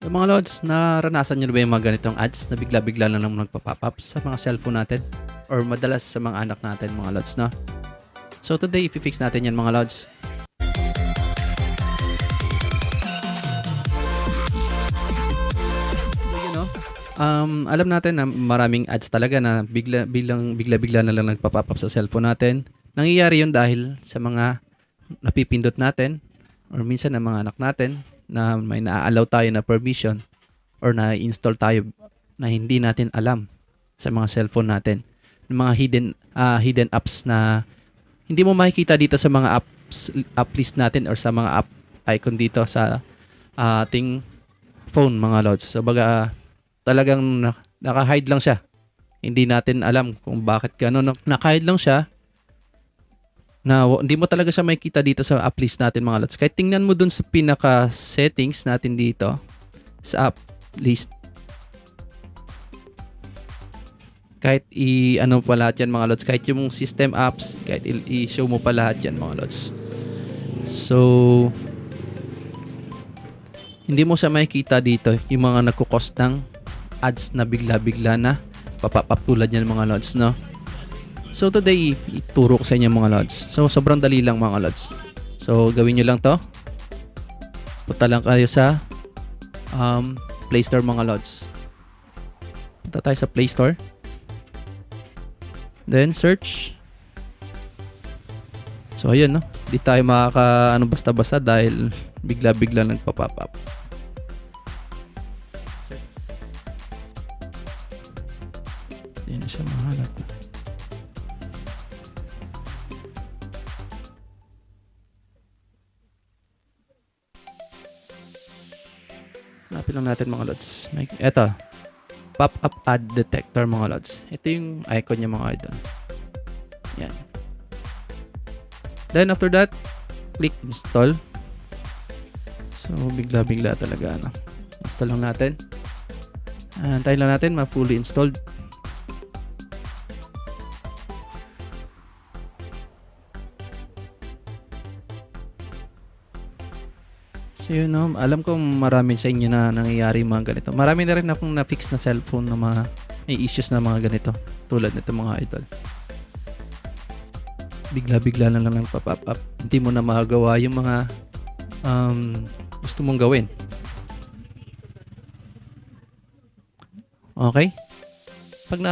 So mga lods, naranasan nyo na ba yung mga ganitong ads na bigla-bigla na lang nagpa-pop up sa mga cellphone natin? Or madalas sa mga anak natin mga lods, no? So today, i-fix natin yan mga lods. So yun, no? Alam natin na maraming ads talaga na bigla-bigla na lang nagpa-pop up sa cellphone natin. Nangyayari yun dahil sa mga napipindot natin or minsan ng mga anak natin na may na-allow tayo na permission or na-install tayo na hindi natin alam sa mga cellphone natin. Mga hidden apps na hindi mo makikita dito sa mga app list natin or sa mga app icon dito sa ating phone mga lods. So baga talagang naka-hide lang siya. Hindi natin alam kung bakit gano'n. Naka-hide lang siya na hindi mo talaga siya makikita dito sa app list natin mga lods. Kahit tingnan mo dun sa pinaka settings natin dito sa app list. Kahit i-ano pa lahat yan mga lods. Kahit yung system apps, kahit i-show mo pa lahat yan mga lods. So, hindi mo siya makikita dito yung mga nagkukos ng ads na bigla-bigla na papapap tulad yan mga lods, no? So today, ituro ko sa inyo mga lods. So sobrang dali lang mga lods. So gawin nyo lang to. Punta lang kayo sa Play Store mga lods. Punta tayo sa Play Store. Then search. So ayun, no. Di tayo makaka basta-basta dahil bigla-bigla nagpa-pop up. Hindi na siya mahanap. Hanapin lang natin mga lods. Eto. Pop-up ad detector mga lods. Ito yung icon niya mga idol. Yan. Then after that, click install. So bigla-bigla talaga ano. Install lang natin. Antayin lang natin ma-fully installed. So yun, no? Alam ko marami sa inyo na nangyayari mga ganito. Marami na rin akong na-fix na cellphone na mga may issues na mga ganito. Tulad nito mga idol. Bigla-bigla na lang nagpa-pop up. Hindi mo na magagawa yung mga gusto mong gawin. Okay? Pag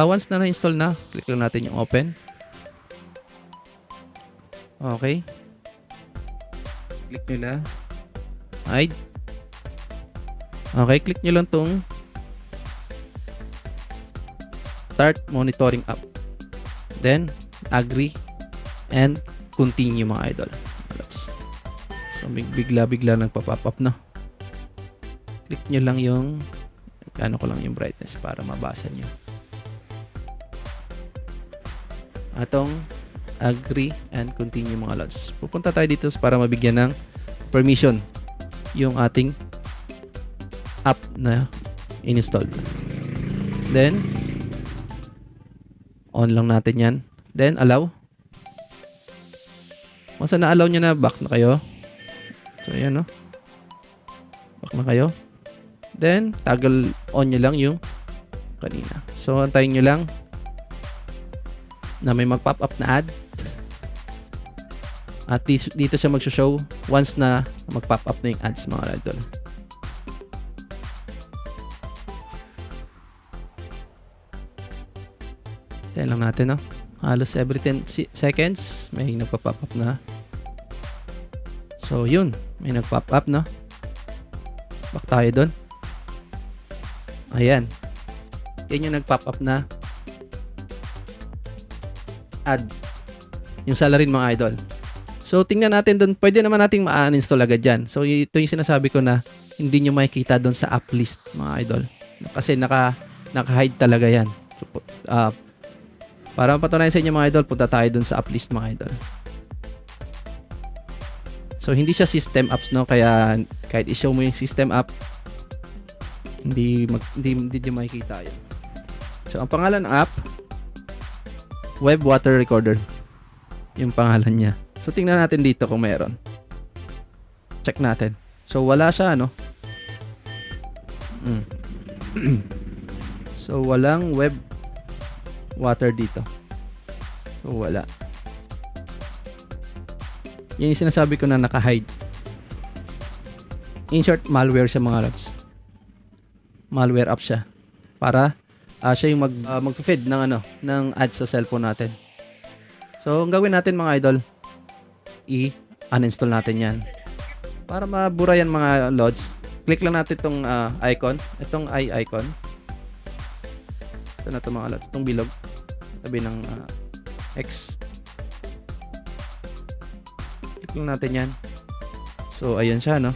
once na na-install na, click lang natin yung open. Okay? Click nyo lang. Hide. Okay, click nyo lang tong start monitoring app. Then, agree and continue mga idol. So, bigla-bigla nagpa-pop up na. Click nyo lang yung ano ko lang yung brightness para mabasa nyo. Atong agree and continue mga lods. Pupunta tayo dito para mabigyan ng permission yung ating app na install. Then, on lang natin yan. Then, allow. Once na allow nyo na, back na kayo. So, ayan, no? Back na kayo. Then, toggle on nyo lang yung kanina. So, antayin nyo lang na may mag-pop up na ad. At dito siya mag-show once na mag-pop up na yung ads mga idol. Tayo lang natin, no? Halos every 10 seconds may nagpa-pop up na. So yun, may nag-pop up, no? Back tayo dun. Ayan. Yan yung nag-pop up na ad. Yung salarin mga idol. So, tingnan natin doon. Pwede naman nating ma-uninstall agad dyan. So, ito yung sinasabi ko na hindi nyo makikita doon sa app list, mga idol. Kasi naka-hide talaga yan. So, para mapatunayan sa inyo, mga idol, punta tayo doon sa app list, mga idol. So, hindi siya system apps, no? Kaya, kahit i-show mo yung system app, hindi nyo makikita yun. So, ang pangalan ng app, Web Water Recorder. Yung pangalan niya. So, tingnan natin dito kung meron. Check natin. So, wala siya, ano? Mm. So, walang web water dito. So, wala. Yan yung sinasabi ko na naka-hide. In short, malware siya mga lods. Malware app siya. Para siya yung mag-feed ng ng ads sa cellphone natin. So, ang gawin natin mga idol, i-uninstall natin yan. Para mabura yan mga lods, click lang natin itong icon, itong icon. Ito na ito mga lods, itong bilog. Tabi ng X. Click lang natin yan. So, ayan siya, no?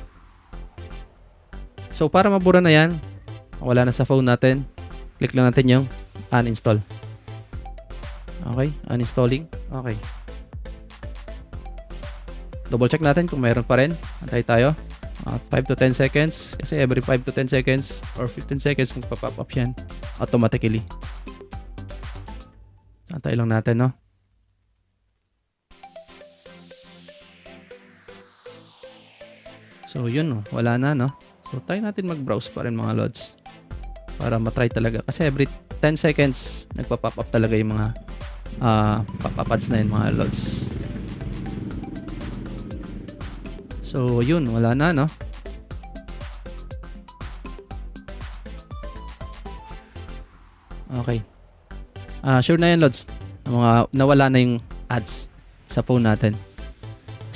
So, para mabura na yan, wala na sa phone natin, click lang natin yung uninstall. Okay, uninstalling. Okay. Double check natin kung mayroon pa rin. Antay tayo. 5 to 10 seconds. Kasi every 5 to 10 seconds or 15 seconds magpa-pop up yan automatically. Antay lang natin, no? So, yun, no? Wala na, no? So, try natin mag-browse pa rin mga lods. Para matry talaga. Kasi every 10 seconds, nagpa-pop up talaga yung mga pop-up ads na yun mga lods. So, yun. Wala na, no? Okay. Sure na yan, lods. Nawala na yung ads sa phone natin.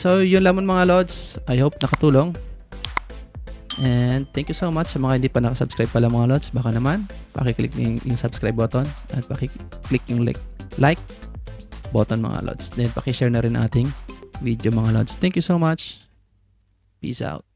So, yun lamang mga lods. I hope nakatulong. And thank you so much sa mga hindi pa nakasubscribe pala mga lods. Baka naman, pakiclick yung subscribe button at pakiclick yung like button mga lods. Then pakishare na rin ating video mga lods. Thank you so much. Peace out.